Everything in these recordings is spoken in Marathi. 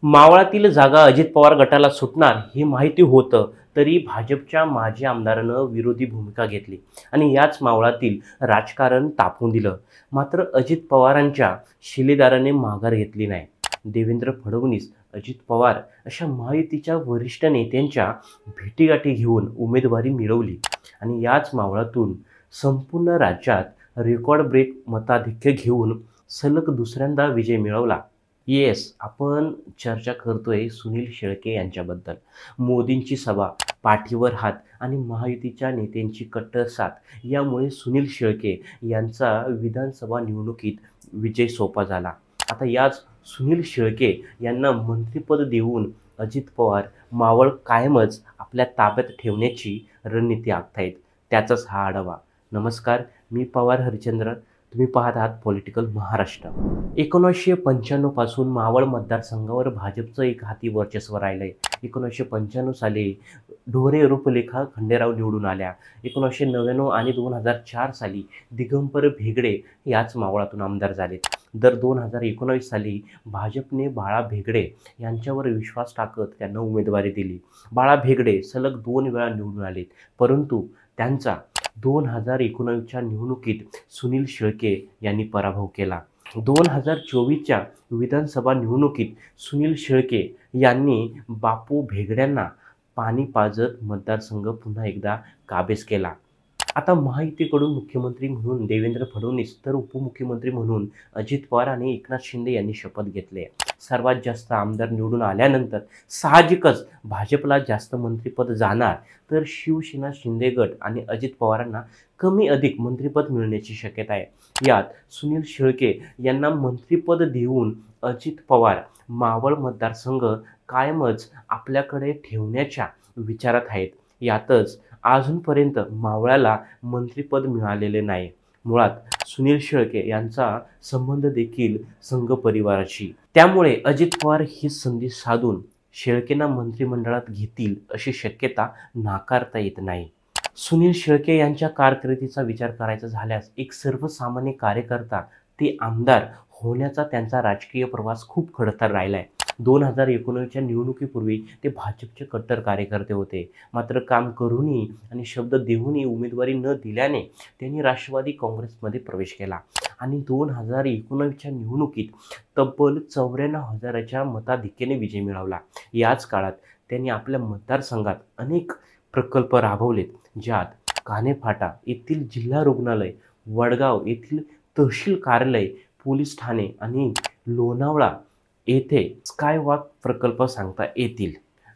मावळातील जागा अजित पवार गटाला सुटणार हे माहिती होतं, तरी भाजपच्या माजी आमदारानं विरोधी भूमिका घेतली आणि याच मावळातील राजकारण तापवून दिलं. मात्र अजित पवारांच्या शिलेदाराने माघार घेतली नाही. देवेंद्र फडणवीस, अजित पवार अशा महायुतीच्या वरिष्ठ नेत्यांच्या भेटीगाठी घेऊन उमेदवारी मिळवली आणि याच मावळातून संपूर्ण राज्यात रेकॉर्ड ब्रेक मताधिक्य घेऊन सलग दुसऱ्यांदा विजय मिळवला. येस, आपण चर्चा करतोय सुनील शेळके यांच्याबद्दल. मोदींची सभा, पाठीवर हात आणि महायुतीच्या नेत्यांची कट्टर साथ यामुळे सुनील शेळके यांचा विधानसभा निवडणुकीत विजय सोपा झाला. आता याच सुनील शेळके यांना मंत्रिपद देऊन अजित पवार मावळ कायमच आपल्या ताब्यात ठेवण्याची रणनीती आखतायत. त्याचाच हा आढावा. नमस्कार, मी पवार हरिचंद्र. तुम्ही पाहत आहात पॉलिटिकल महाराष्ट्र. 1995 पासून मावळ मतदारसंघावर भाजपचं एक हाती वर्चस्व राहिलंय. 1995 साली ढोरे रूपलेखा खंडेराव निवडून आल्या. 1999 आणि 2004 साली दिगंबर भेगडे याच मावळातून आमदार झाले. तर 2019 साली भाजपने बाळा भेगडे यांच्यावर विश्वास टाकत त्यांना उमेदवारी दिली. बाळा भेगडे सलग 2 वेळा निवडून आले, परंतु त्यांचा 2019च्या निवडणुकीत सुनील शेळके यांनी पराभव केला. 2024च्या विधानसभा निवडणुकीत सुनील शेळके यांनी बापू भेगड्यांना पाणी पाजत मतदारसंघ पुन्हा एकदा काबीज केला. आता महायुतीकडून मुख्यमंत्री म्हणून देवेंद्र फडणवीस तर उपमुख्यमंत्री म्हणून अजित पवार आणि एकनाथ शिंदे यांनी शपथ घेतली. सर्वात जास्त आमदार निवडून आल्यानंतर साहजिकच भाजपला जास्त मंत्रिपद जाणार, तर शिवसेना, शिंदे गट आणि अजित पवारांना कमी अधिक मंत्रिपद मिळण्याची शक्यता आहे. यात सुनील शेळके यांना मंत्रिपद देऊन अजित पवार मावळ मतदारसंघ कायमच आपल्याकडे ठेवण्याच्या विचारात आहेत. यातच अजूनपर्यंत मावळाला मंत्रिपद मिळालेले नाही. मुळात सुनील शेळके यांचा संबंध देखील संघ परिवाराशी. त्यामुळे अजित पवार ही संधी साधून शेळकेंना मंत्रिमंडळात घेतील अशी शक्यता नाकारता येत नाही. सुनील शेळके यांच्या कारकिर्दीचा विचार करायचा झाल्यास एक सर्वसामान्य कार्यकर्ता ते आमदार होण्याचा त्यांचा राजकीय प्रवास खूप खडतर राहिला आहे. 2019च्या निवडणुकीपूर्वी ते भाजपचे कट्टर कार्यकर्ते होते. मात्र काम करूनही आणि शब्द देऊनही उमेदवारी न दिल्याने त्यांनी राष्ट्रवादी काँग्रेसमध्ये प्रवेश केला आणि 2019च्या निवडणुकीत तब्बल 94,000च्या मताधिक्याने विजय मिळवला. याच काळात त्यांनी आपल्या मतदारसंघात अनेक प्रकल्प राबवलेत, ज्यात कानेफाटा येथील जिल्हा रुग्णालय, वडगाव येथील तहसील कार्यालय, पोलीस ठाणे आणि लोणावळा येथे स्कायवॉक प्रकल्प सांगता येतील.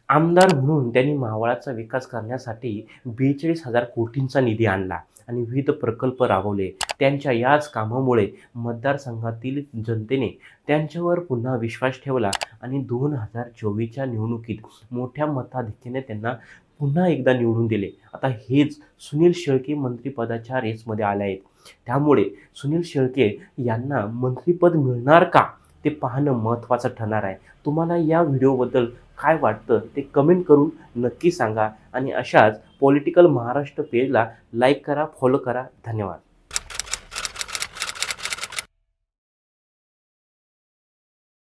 आमदार म्हणून त्यांनी मावळाचा विकास करण्यासाठी 42,000 कोटींचा निधी आणला आणि विविध प्रकल्प राबवले. त्यांच्या याच कामामुळे मतदारसंघातील जनतेने त्यांच्यावर पुन्हा विश्वास ठेवला आणि 2024च्या निवडणुकीत मोठ्या मताधिक्याने त्यांना पुन्हा एकदा निवडून दिले. आता हेच सुनील शेळके मंत्रिपदाच्या रेसमध्ये आले आहेत. त्यामुळे सुनील शेळके यांना मंत्रिपद मिळणार का ते पाहणं महत्त्वाचं ठरणार आहे. तुम्हाला या व्हिडिओबद्दल काय वाटतं ते कमेंट करून नक्की सांगा आणि अशाच पॉलिटिकल महाराष्ट्र पेजला लाईक करा, फॉलो करा. धन्यवाद.